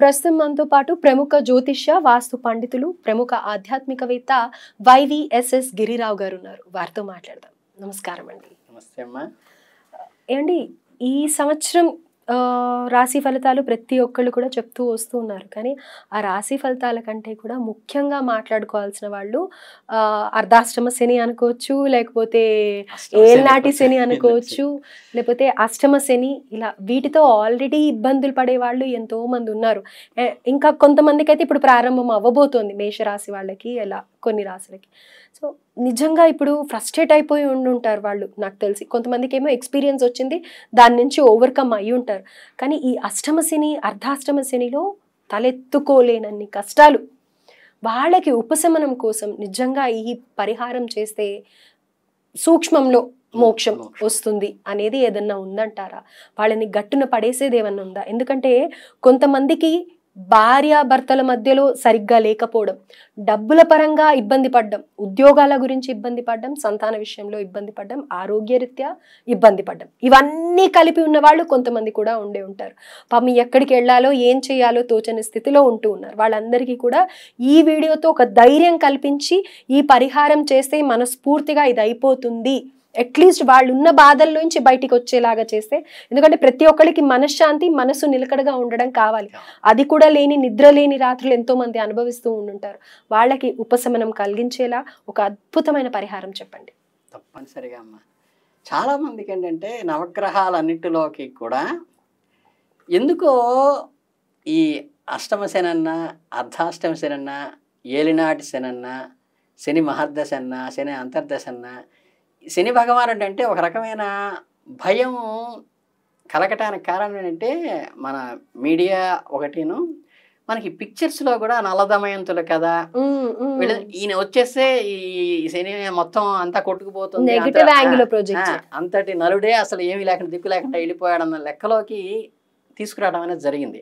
ప్రస్తుతం మనతో పాటు ప్రముఖ జ్యోతిష్య వాస్తు పండితులు ప్రముఖ ఆధ్యాత్మికవేత్త వైవిఎస్ఎస్ గిరిరావు గారు ఉన్నారు. వారితో మాట్లాడదాం. నమస్కారం అండి. నమస్తే అమ్మా. ఏమండి, ఈ సంవత్సరం రాశి ఫలితాలు ప్రతి ఒక్కళ్ళు కూడా చెప్తూ వస్తూ ఉన్నారు. కానీ ఆ రాశి ఫలితాల కంటే కూడా ముఖ్యంగా మాట్లాడుకోవాల్సిన వాళ్ళు అర్ధాష్టమ శని అనుకోవచ్చు, లేకపోతే ఏళ్ళనాటి శని అనుకోవచ్చు, లేకపోతే అష్టమ శని, ఇలా వీటితో ఆల్రెడీ ఇబ్బందులు పడే వాళ్ళు ఎంతో మంది ఉన్నారు. ఇంకా కొంతమందికి అయితే ఇప్పుడు ప్రారంభం అవ్వబోతోంది, మేషరాశి వాళ్ళకి, ఎలా కొన్ని రాశులకి. సో నిజంగా ఇప్పుడు ఫ్రస్ట్రేట్ అయిపోయి ఉండుంటారు వాళ్ళు, నాకు తెలిసి. కొంతమందికి ఏమో ఎక్స్పీరియన్స్ వచ్చింది, దాని నుంచి ఓవర్కమ్ అయ్యి ఉంటారు. కానీ ఈ అష్టమ శని అర్ధాష్టమ శనిలో తలెత్తుకోలేనన్ని కష్టాలు, వాళ్ళకి ఉపశమనం కోసం నిజంగా ఈ పరిహారం చేస్తే సూక్ష్మంలో మోక్షం వస్తుంది అనేది ఏదన్నా ఉందంటారా? వాళ్ళని గట్టున పడేసేది ఏమన్నా ఉందా? ఎందుకంటే కొంతమందికి భార్యాభర్తల మధ్యలో సరిగ్గా లేకపోవడం, డబ్బుల పరంగా ఇబ్బంది పడ్డం, ఉద్యోగాల గురించి ఇబ్బంది పడ్డం, సంతాన విషయంలో ఇబ్బంది పడ్డం, ఆరోగ్యరీత్యా ఇబ్బంది పడ్డం, ఇవన్నీ కలిపి ఉన్న వాళ్ళు కొంతమంది కూడా ఉండే ఉంటారు. పాపం ఎక్కడికి వెళ్ళాలో ఏం చేయాలో తోచని స్థితిలో ఉంటూ ఉన్నారు. వాళ్ళందరికీ కూడా ఈ వీడియోతో ఒక ధైర్యం కల్పించి ఈ పరిహారం చేస్తే మనస్ఫూర్తిగా ఇది అయిపోతుంది, అట్లీస్ట్ వాళ్ళు ఉన్న బాధల నుంచి బయటికి వచ్చేలాగా చేస్తే. ఎందుకంటే ప్రతి ఒక్కరికి మనశ్శాంతి, మనసు నిలకడగా ఉండడం కావాలి. అది కూడా లేని, నిద్ర లేని రాత్రులు ఎంతో మంది అనుభవిస్తూ ఉండుంటారు. వాళ్ళకి ఉపశమనం కలిగించేలా ఒక అద్భుతమైన పరిహారం చెప్పండి. తప్పనిసరిగా అమ్మా. చాలా మందికి ఏంటంటే నవగ్రహాలన్నిటిలోకి కూడా ఎందుకో ఈ అష్టమ శనన్నా, అర్ధాష్టమ శనన్నా, ఏలినాటి శనన్నా, శని మహర్దశ అన్నా, శని అంతర్దశ అన్నా, శని భగవానుడు అంటే ఒక రకమైన భయం కలగటానికి కారణం ఏంటంటే మన మీడియా ఒకటిను, మనకి పిక్చర్స్లో కూడా నల్లదమయంతులు కదా, ఈయన వచ్చేస్తే ఈ శని మొత్తం అంతా కొట్టుకుపోతుంది, అంతటి నలుడే అసలు ఏమీ లేకుండా దిక్కు లేకుండా వెళ్ళిపోయాడన్న లెక్కలోకి తీసుకురావడం అనేది జరిగింది.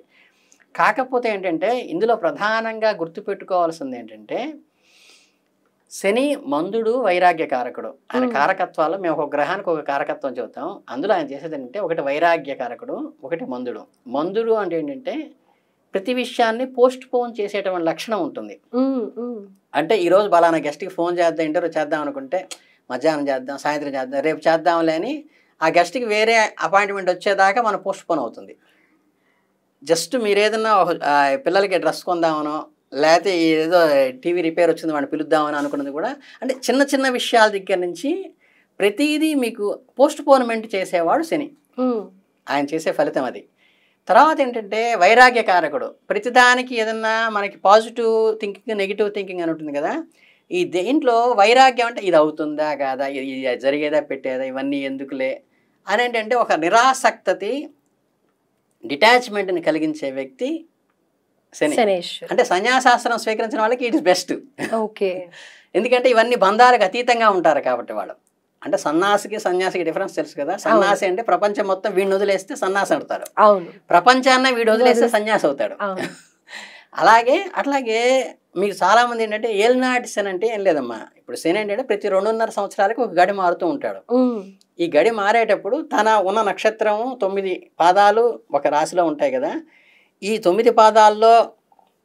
కాకపోతే ఏంటంటే ఇందులో ప్రధానంగా గుర్తుపెట్టుకోవాల్సింది ఏంటంటే, శని మందుడు వైరాగ్యకారకుడు. ఆయన కారకత్వాల్లో మేము ఒక గ్రహానికి ఒక కారకత్వం చెబుతాం. అందులో ఆయన చేసేది ఏంటంటే, ఒకటి వైరాగ్యకారకుడు, ఒకటి మందుడు. మందుడు అంటే ఏంటంటే ప్రతి విషయాన్ని పోస్ట్ పోన్ చేసేటువంటి లక్షణం ఉంటుంది. అంటే ఈరోజు బలానా గెస్ట్కి ఫోన్ చేద్దాం, ఇంటర్వ్యూ చేద్దాం అనుకుంటే మధ్యాహ్నం చేద్దాం, సాయంత్రం చేద్దాం, రేపు చేద్దాంలే అని ఆ గెస్ట్కి వేరే అపాయింట్మెంట్ వచ్చేదాకా మనం పోస్ట్ పోన్ అవుతుంది. జస్ట్ మీరు ఏదన్నా పిల్లలకి డ్రెస్ కొందామనో, లేకపోతే ఏదో టీవీ రిపేర్ వచ్చింది వాడిని పిలుద్దామని అనుకున్నది కూడా, అంటే చిన్న చిన్న విషయాల దగ్గర నుంచి ప్రతిదీ మీకు పోస్ట్ పోన్మెంట్ చేసేవాడు శని. ఆయన చేసే ఫలితం అది. తర్వాత ఏంటంటే వైరాగ్యకారకుడు. ప్రతిదానికి ఏదన్నా మనకి పాజిటివ్ థింకింగ్, నెగిటివ్ థింకింగ్ అని ఉంటుంది కదా, ఈ దేంట్లో వైరాగ్యం అంటే ఇది అవుతుందా కాదా, ఇది జరిగేదా పెట్టేదా, ఇవన్నీ ఎందుకులే అని ఏంటంటే ఒక నిరాసక్తతి, డిటాచ్మెంట్ని కలిగించే వ్యక్తి శని. అంటే సన్యాసాసనం స్వీకరించిన వాళ్ళకి ఇట్ ఇస్ బెస్ట్. ఓకే. ఎందుకంటే ఇవన్నీ బంధాలకు అతీతంగా ఉంటారు కాబట్టి వాళ్ళు. అంటే సన్యాసికి సన్యాసికి డిఫరెన్స్ తెలుసు కదా. సన్యాసి అంటే ప్రపంచం మొత్తం వీడిని వదిలేస్తే సన్యాసి అవుతాడు, ప్రపంచాన్ని వీడు వదిలేస్తే సన్యాసి అవుతాడు. అట్లాగే మీకు చాలా మంది ఏంటంటే ఏలినాటి శని అంటే ఏం లేదమ్మా. ఇప్పుడు శని ఏంటంటే ప్రతి 2.5 సంవత్సరాలకి ఒక గడి మారుతూ ఉంటాడు. ఈ గడి మారేటప్పుడు తన ఉన్న నక్షత్రం 9 పాదాలు ఒక రాశిలో ఉంటాయి కదా. ఈ 9 పాదాల్లో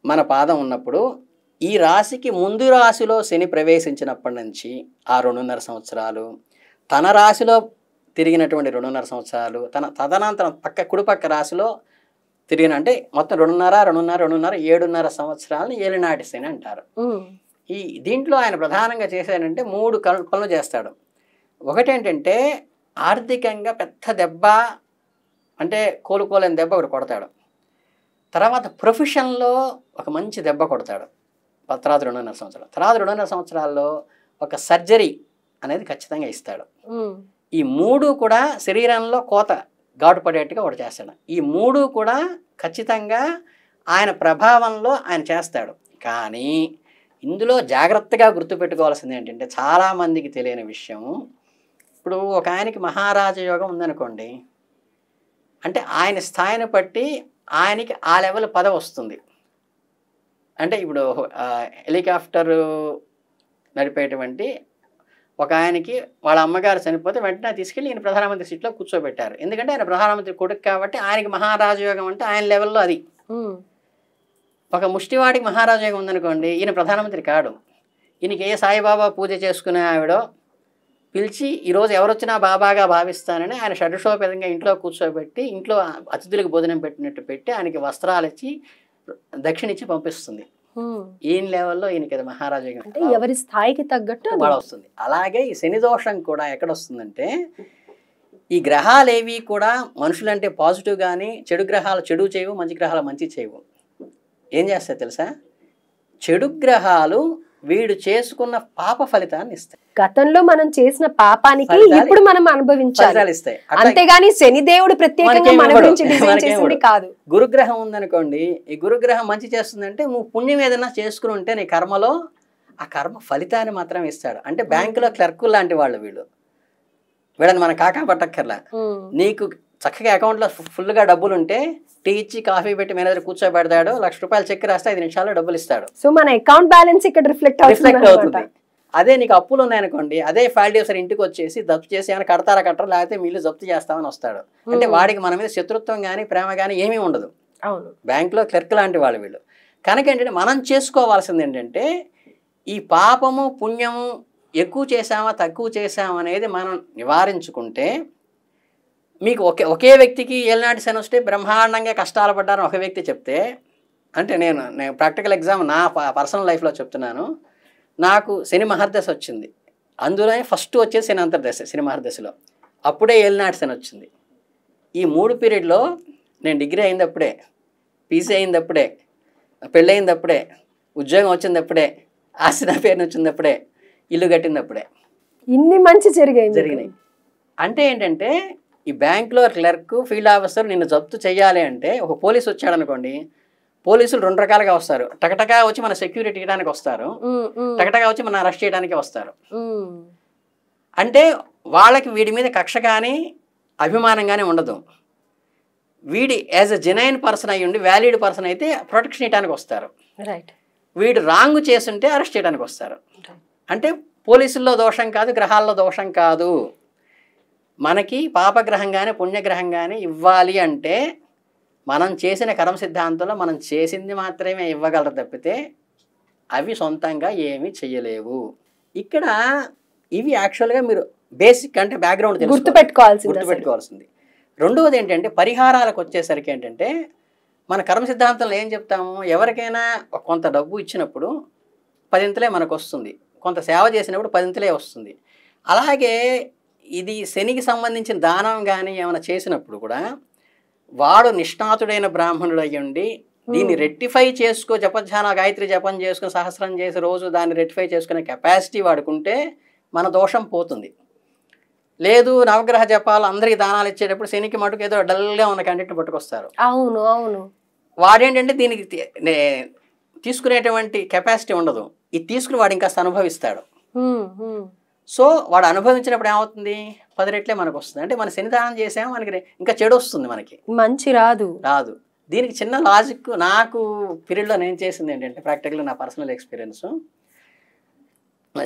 మన పాదం ఉన్నప్పుడు ఈ రాశికి ముందు రాశిలో శని ప్రవేశించినప్పటి నుంచి ఆ 2.5 సంవత్సరాలు, తన రాశిలో తిరిగినటువంటి 2.5 సంవత్సరాలు, తదనంతరం కుడిపక్క రాశిలో తిరిగిన, అంటే మొత్తం 2.5 సంవత్సరాలను ఏలినాటి శని అంటారు. ఈ దీంట్లో ఆయన ప్రధానంగా చేసేదంటే 3 పనులు చేస్తాడు. ఒకటేంటంటే ఆర్థికంగా పెద్ద దెబ్బ, అంటే కోలుకోలేని దెబ్బ ఒకటి కొడతాడు. తర్వాత ప్రొఫెషన్లో ఒక మంచి దెబ్బ కొడతాడు తర్వాత 2.5 సంవత్సరాలు. తర్వాత 2.5 సంవత్సరాల్లో ఒక సర్జరీ అనేది ఖచ్చితంగా ఇస్తాడు. ఈ 3 కూడా శరీరంలో కోత ఘాటు పడేట్టుగా ఒకటి చేస్తాడు. ఈ 3 కూడా ఖచ్చితంగా ఆయన ప్రభావంలో ఆయన చేస్తాడు. కానీ ఇందులో జాగ్రత్తగా గుర్తుపెట్టుకోవాల్సింది ఏంటంటే, చాలామందికి తెలియని విషయం, ఇప్పుడు ఒక ఆయనకి మహారాజ యోగం ఉందనుకోండి, అంటే ఆయన స్థాయిని బట్టి ఆయనకి ఆ లెవెల్ పదవి వస్తుంది. అంటే ఇప్పుడు హెలికాప్టరు నడిపేటువంటి ఒక ఆయనకి వాళ్ళ అమ్మగారు చనిపోతే వెంటనే తీసుకెళ్ళి ఈయన ప్రధానమంత్రి సీట్లో కూర్చోబెట్టారు. ఎందుకంటే ఆయన ప్రధానమంత్రి కొడుకు కాబట్టి ఆయనకి మహారాజయోగం అంటే ఆయన లెవెల్లో అది. ఒక ముష్టివాడికి మహారాజు యోగం ఉందనుకోండి, ఈయన ప్రధానమంత్రి కాడు. ఈయనకి ఏ సాయిబాబా పూజ చేసుకునే ఆవిడో పిలిచి ఈరోజు ఎవరొచ్చినా బాబాగా భావిస్తానని ఆయన షడ్షోపేతంగా ఇంట్లో కూర్చోబెట్టి ఇంట్లో అతిథులకు భోజనం పెట్టినట్టు పెట్టి ఆయనకి వస్త్రాలు ఇచ్చి దక్షిణ ఇచ్చి పంపిస్తుంది. ఈయన లెవెల్లో ఈయనకి అది మహారాజు యోగం అంటే ఎవరి స్థాయికి తగ్గట్టు బాగా వస్తుంది. అలాగే ఈ శని దోషం కూడా ఎక్కడ వస్తుందంటే, ఈ గ్రహాలు ఏవి కూడా మనుషులంటే పాజిటివ్ కానీ చెడు గ్రహాలు చెడు చేయవు, మంచి గ్రహాలు మంచి చేయవు. ఏం చేస్తాయి తెలుసా? చెడు గ్రహాలు వీడు చేసుకున్న పాప ఫలితాన్ని ఇస్తాయి. గతంలో మనం చేసిన పాపానికి ఇప్పుడు మనం అనుభవించాలి ఇస్తాయి. అంతేగాని శనిదేవుడు ప్రత్యేకంగా మన గురించి డిజైన్ చేసింది కాదు. గురుగ్రహం ఉందనుకోండి, ఈ గురుగ్రహం మంచి చేస్తుందంటే నువ్వు పుణ్యం ఏదైనా చేసుకుని ఉంటే నీ కర్మలో ఆ కర్మ ఫలితాన్ని మాత్రం ఇస్తాడు. అంటే బ్యాంకులో క్లర్కులు లాంటి వాళ్ళు వీళ్ళు. వీళ్ళని మనం కాకా పట్టక్కర్లా. నీకు చక్కగా అకౌంట్లో ఫుల్గా డబ్బులు ఉంటే టీ ఇచ్చి కాఫీ పెట్టి మేనేజర్ కూర్చోబెడతాడు, ₹1,00,000 చెక్ రాస్తే 5 నిమిషాల్లో డబ్బులు ఇస్తాడు. సో మన అకౌంట్ బ్యాలెన్స్ ఇక్కడ రిఫ్లెక్ట్ అవుతుంది. అదే నీకు అప్పులు ఉన్నాయనుకోండి, అదే ఫైల్ ఆఫీసర్ ఇంటికి వచ్చేసి జప్తు చేసి ఏమైనా కడతారా కట్టరా లేకపోతే మీళ్ళు జప్తు చేస్తామని వస్తాడు. అంటే వాడికి మన మీద శత్రుత్వం కానీ ప్రేమ కానీ ఏమీ ఉండదు. అవును, బ్యాంకులో క్లర్క్ లాంటి వాళ్ళు వీళ్ళు. కనుక ఏంటంటే మనం చేసుకోవాల్సింది ఏంటంటే, ఈ పాపము పుణ్యము ఎక్కువ చేసామా తక్కువ చేసామా అనేది మనం నివారించుకుంటే, మీకు ఒకే వ్యక్తికి ఏలినాటి శని వస్తే బ్రహ్మాండంగా కష్టాలు పడ్డారని ఒక వ్యక్తి చెప్తే, అంటే నేను ప్రాక్టికల్ ఎగ్జామ్ నా పర్సనల్ లైఫ్లో చెప్తున్నాను. నాకు శని మహర్దశ వచ్చింది. అందులోనే ఫస్ట్ వచ్చేది శని అంతర్దశ. శని మహర్దశలో అప్పుడే ఏలినాటి శని వచ్చింది. ఈ 3 పీరియడ్లో నేను డిగ్రీ అయిందప్పుడే, పీసీ అయిందప్పుడే, పెళ్ళి అయిందప్పుడే, ఉద్యోగం వచ్చిందప్పుడే, ఆస్తి నా పేరుని వచ్చిందప్పుడే, ఇల్లు కట్టిందప్పుడే. ఇన్ని మంచి జరిగినాయి. అంటే ఏంటంటే, ఈ బ్యాంక్లో క్లర్క్ ఫీల్డ్ ఆఫీసర్ నిన్ను జప్తు చేయాలి అంటే, ఒక పోలీసు వచ్చాడు అనుకోండి, పోలీసులు 2 రకాలుగా వస్తారు. టకటకా వచ్చి మన సెక్యూరిటీ ఇవ్వడానికి వస్తారు, టకటకా వచ్చి మన అరెస్ట్ చేయడానికి వస్తారు. అంటే వాళ్ళకి వీడి మీద కక్ష కానీ అభిమానం కానీ ఉండదు. వీడి యాజ్ ఎ జెన్యూన్ పర్సన్ అయ్యి ఉండి వ్యాలిడ్ పర్సన్ అయితే ప్రొటెక్షన్ ఇవ్వడానికి వస్తారు. వీడు రాంగ్ చేస్తుంటే అరెస్ట్ చేయడానికి వస్తారు. అంటే పోలీసుల్లో దోషం కాదు, గ్రహాల్లో దోషం కాదు. మనకి పాపగ్రహం కానీ పుణ్యగ్రహం కానీ ఇవ్వాలి అంటే మనం చేసిన కర్మ సిద్ధాంతంలో మనం చేసింది మాత్రమే ఇవ్వగలరు తప్పితే అవి సొంతంగా ఏమీ చెయ్యలేవు. ఇక్కడ ఇవి యాక్చువల్గా మీరు బేసిక్ అంటే బ్యాక్గ్రౌండ్ గుర్తుపెట్టుకోవాల్సింది. రెండవది ఏంటంటే, పరిహారాలకు వచ్చేసరికి ఏంటంటే, మన కర్మ సిద్ధాంతంలో ఏం చెప్తాము, ఎవరికైనా కొంత డబ్బు ఇచ్చినప్పుడు 10 మనకు వస్తుంది, కొంత సేవ చేసినప్పుడు 10 వస్తుంది. అలాగే ఇది శనికి సంబంధించిన దానం కానీ ఏమైనా చేసినప్పుడు కూడా వాడు నిష్ణాతుడైన బ్రాహ్మణుడు అయ్యండి దీన్ని రెక్టిఫై చేసుకో, జపధ్యాన గాయత్రి జపం చేసుకుని సహస్రం చేసి రోజు దాన్ని రెక్టిఫై చేసుకునే కెపాసిటీ వాడుకుంటే మన దోషం పోతుంది. లేదు నవగ్రహ జపాలు అందరికి దానాలు ఇచ్చేటప్పుడు శనికి మటుకు ఏదో డల్గా ఉన్న కంటెంట్ పట్టుకొస్తారు. అవును వాడేంటంటే దీనికి తీసుకునేటువంటి కెపాసిటీ ఉండదు. ఇది తీసుకుని వాడు ఇంకా అనుభవిస్తాడు. సో వాడు అనుభవించినప్పుడు ఏమవుతుంది, 10 రెట్లే మనకు వస్తుంది. అంటే మన శనిదానం చేసాము, మనకి ఇంకా చెడు వస్తుంది, మనకి మంచి రాదు. దీనికి చిన్న లాజిక్ నాకు పీరియడ్లో నేను చేసింది ఏంటంటే, ప్రాక్టికల్గా నా పర్సనల్ ఎక్స్పీరియన్స్,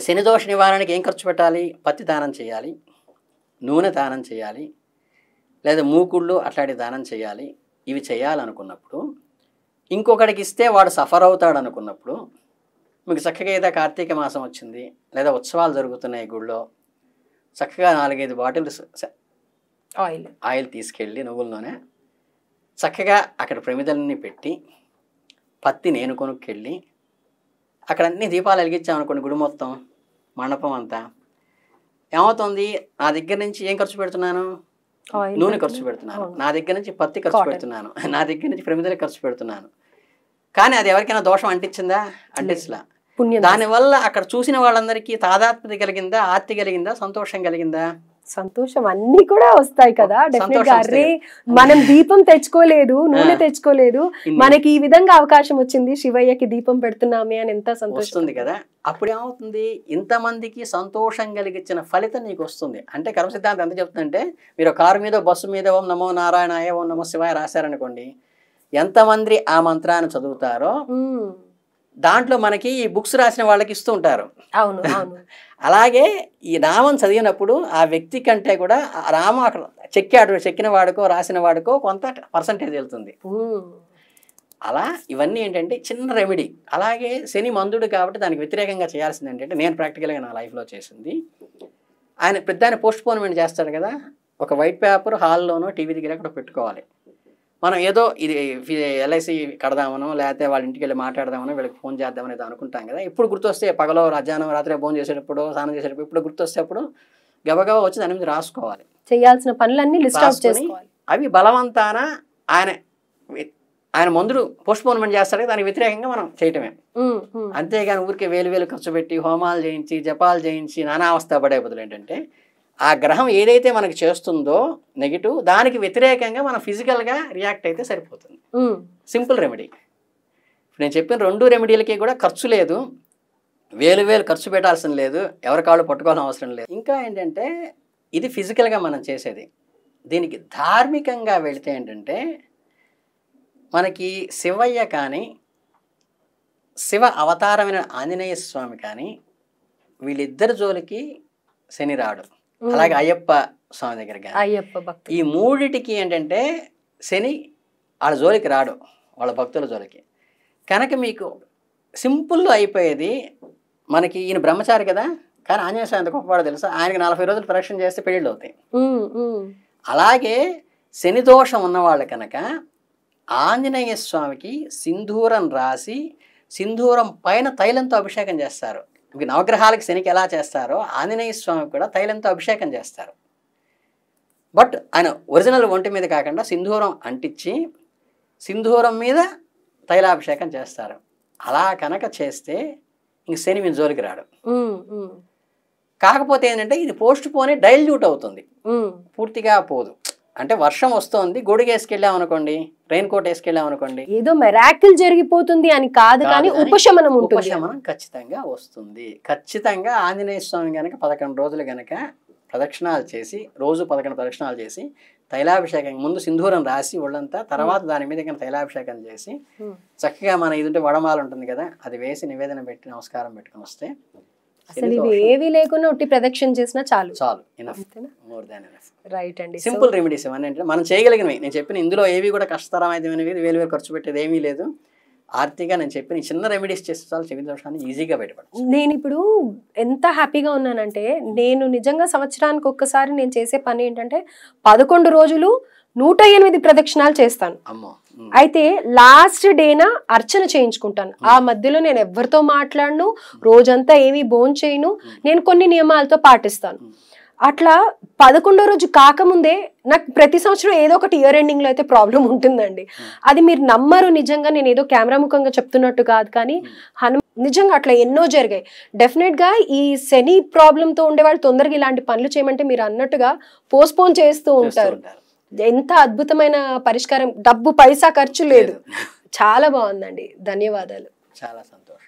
శని దోష నివారణకి ఏం ఖర్చు పెట్టాలి, పత్తి దానం చేయాలి, నూనె దానం చేయాలి, లేదా మూకుళ్ళు అట్లాంటి దానం చేయాలి. ఇవి చేయాలనుకున్నప్పుడు ఇంకొకడికి ఇస్తే వాడు సఫర్ అవుతాడు అనుకున్నప్పుడు, మీకు చక్కగా ఏదో కార్తీక మాసం వచ్చింది లేదా ఉత్సవాలు జరుగుతున్నాయి గుళ్ళో, చక్కగా 4-5 బాటిల్స్ ఆయిల్ తీసుకెళ్ళి నువ్వుల నూనె చక్కగా అక్కడ ప్రమిదలన్నీ పెట్టి పత్తి నేను కొనుక్కెళ్ళి అక్కడ అన్ని దీపాలు వెలిగించామనుకోండి, గుడి మొత్తం మండపం అంతా ఏమవుతుంది, నా దగ్గర నుంచి ఏం ఖర్చు పెడుతున్నాను, నూనె ఖర్చు పెడుతున్నాను, నా దగ్గర నుంచి పత్తి ఖర్చు పెడుతున్నాను, నా దగ్గర నుంచి ప్రమిదలు ఖర్చు పెడుతున్నాను. కానీ అది ఎవరికైనా దోషం అంటించిందా, అంటించలా. దానివల్ల అక్కడ చూసిన వాళ్ళందరికీ తాదాత్మ్యత కలిగిందా, ఆర్తి కలిగిందా, సంతోషం కలిగిందా, సంతోషం అన్ని కూడా వస్తాయి కదా. అరే మనం దీపం తెచ్చుకోలేదు, నూనె తెచ్చుకోలేదు, మనకి ఈ విధంగా అవకాశం వచ్చింది, శివయ్యకి దీపం పెడుతున్నామే అని ఎంత సంతోషం కదా. అప్పుడు ఏమవుతుంది, ఇంతమందికి సంతోషం కలిగించిన ఫలితం నీకు వస్తుంది. అంటే కర్మ సిద్ధాంతం ఎంత చెప్తుందంటే, మీరు కారు మీద బస్సు మీద ఓం నమో నారాయణాయ ఓం నమో శివాయ రాశారనుకోండి, ఎంతమంది ఆ మంత్రాన్ని చదువుతారో దాంట్లో మనకి ఈ బుక్స్ రాసిన వాళ్ళకి ఇస్తూ ఉంటారు. అవును అలాగే ఈ నామం చదివినప్పుడు ఆ వ్యక్తి కంటే కూడా రామ అక్కడ చెక్కిన వాడుకో రాసిన వాడుకో కొంత పర్సంటేజ్ వెళ్తుంది. అలా ఇవన్నీ ఏంటంటే చిన్న రెమెడీ. అలాగే శని మందుడు కాబట్టి దానికి వ్యతిరేకంగా చేయాల్సింది ఏంటంటే, నేను ప్రాక్టికల్గా నా లైఫ్లో చేసింది, ఆయన పెద్దాయన పోస్ట్ పోన్మెంట్ చేస్తాడు కదా, ఒక వైట్ పేపర్ హాల్లోనో టీవీ దగ్గర అక్కడ పెట్టుకోవాలి. మనం ఏదో ఇది ఎల్ఐసి కడదామనో లేకపోతే వాళ్ళ ఇంటికి వెళ్ళి మాట్లాడదామనో వీళ్ళకి ఫోన్ చేద్దామని ఏదో అనుకుంటాం కదా. ఎప్పుడు గుర్తొస్తే పగలో మధ్యాహ్నం రాత్రి ఫోన్ చేసేటప్పుడు స్నానం చేసేటప్పుడు ఇప్పుడు గుర్తొస్తే అప్పుడు గబగబా వచ్చి దాని మీద రాసుకోవాలి. చేయాల్సిన పనులన్నీ లిస్ట్ అవుట్ చేసుకోవాలి. అవి బలవంతాన ఆయన మందులు పోస్ట్ పోన్మెంట్ చేస్తాడు, దానికి వ్యతిరేకంగా మనం చేయటమే. అంతేగాని ఊరికే వేలు ఖర్చు పెట్టి హోమాలు చేయించి జపాలు చేయించి నానా అవస్థ పడే బదులు ఏంటంటే, ఆ గ్రహం ఏదైతే మనకి చేస్తుందో నెగిటివ్, దానికి వ్యతిరేకంగా మనం ఫిజికల్గా రియాక్ట్ అయితే సరిపోతుంది. Simple remedy. నేను చెప్పిన 2 రెమెడీలకి కూడా ఖర్చు లేదు, వేలు ఖర్చు పెట్టాల్సిన లేదు, ఎవరి కాళ్ళు పట్టుకోవాల్సిన అవసరం లేదు. ఇంకా ఏంటంటే ఇది ఫిజికల్గా మనం చేసేది. దీనికి ధార్మికంగా వెళితే ఏంటంటే, మనకి శివయ్య కానీ శివ అవతారమైన ఆంజనేయ స్వామి కానీ వీళ్ళిద్దరి జోలికి శని రాడు. అలాగే అయ్యప్ప స్వామి దగ్గర కానీ ఈ మూడిటికి ఏంటంటే శని వాళ్ళ జోలికి రాడు, వాళ్ళ భక్తుల జోలికి. కనుక మీకు సింపుల్లో అయిపోయేది. మనకి ఈయన బ్రహ్మచారి కదా, కానీ ఆంజనేయ స్వామి ఎంత గొప్పవాడో తెలుసా, ఆయనకి 40 రోజులు ప్రదక్షిణ చేస్తే పెళ్ళిళ్ళు అవుతాయి. అలాగే శని దోషం ఉన్నవాళ్ళు కనుక ఆంజనేయ స్వామికి సింధూరం రాసి సింధూరం పైన తైలంతో అభిషేకం చేస్తారు. నవగ్రహాలకి శనికి ఎలా చేస్తారో ఆంజనేయ స్వామికి కూడా తైలంతో అభిషేకం చేస్తారు. బట్ ఆయన ఒరిజినల్ ఒంటి మీద కాకుండా సింధూరం అంటించి సింధూరం మీద తైలాభిషేకం చేస్తారు. అలా కనుక చేస్తే ఇంక శని మీ జోలికి రాడు. కాకపోతే ఏంటంటే ఇది పోస్ట్ పోని డైల్యూట్ అవుతుంది, పూర్తిగా పోదు. అంటే వర్షం వస్తుంది, గొడుగు వేసుకెళ్ళాం అనుకోండి, రెయిన్ కోట్ వేసుకెళ్ళాం అనుకోండి, ఏదో మెరాకిల్ జరిగిపోతుంది అని కాదు, కానీ ఉపశమనం ఉంటుంది. ఉపశమనం ఖచ్చితంగా వస్తుంది. ఖచ్చితంగా ఆంజనేయ స్వామి కనుక 11 రోజులు కనుక ప్రదక్షిణాలు చేసి, రోజు 11 ప్రదక్షిణాలు చేసి తైలాభిషేకం ముందు సింధూరం రాసి ఒళ్ళంతా, తర్వాత దాని మీద కనుక తైలాభిషేకం చేసి చక్కగా మన ఇది ఉంటే వడమాల ఉంటుంది కదా, అది వేసి నివేదన పెట్టి నమస్కారం పెట్టుకుని వస్తే అసలు ఇవి ఏవి లేకుండా ఒట్టి ప్రదక్షిణ చేసినా చాలు. Enough, more than enough. Right అండి. సింపుల్ రెమెడీస్ ఇవన్నీ అంటే మనం చేయగలిగినవి. నేను చెప్పిన ఇందులో ఏవి కూడా కష్టతరమైనవి, వేలు ఖర్చు పెట్టేది ఏమీ లేదు. ఆర్థికంగా నేను చెప్పిన చిన్న రెమెడీస్ చేస్తే చాలు, చెవి దోషాన్ని ఈజీగా బయటపడచ్చు. నేను ఇప్పుడు ఎంత హ్యాపీగా ఉన్నానంటే, నేను నిజంగా సంవత్సరానికి ఒక్కసారి నేను చేసే పని ఏంటంటే 11 రోజులు 108 ప్రదక్షిణాలు చేస్తాను. అయితే లాస్ట్ డేన అర్చన చేయించుకుంటాను. ఆ మధ్యలో నేను ఎవరితో మాట్లాడను, రోజంతా ఏమీ భోంచేయను, నేను కొన్ని నియమాలతో పాటిస్తాను. అట్లా 11వ రోజు కాకముందే నాకు ప్రతి సంవత్సరం ఏదో ఒకటి ఇయర్ ఎండింగ్ లో అయితే ప్రాబ్లం ఉంటుందండి. అది మీరు నమ్మరు, నిజంగా నేను ఏదో కెమెరా ముఖంగా చెప్తున్నట్టు కాదు, కానీ నిజంగా అట్లా ఎన్నో జరిగాయి. డెఫినెట్ గా ఈ శని ప్రాబ్లం తో ఉండేవాళ్ళు తొందరగా ఇలాంటి పనులు చేయమంటే మీరు అన్నట్టుగా పోస్ట్పోన్ చేస్తూ ఉంటారు. ఎంత అద్భుతమైన పరిష్కారం, డబ్బు పైసా ఖర్చు లేదు. చాలా బాగుందండి, ధన్యవాదాలు. చాలా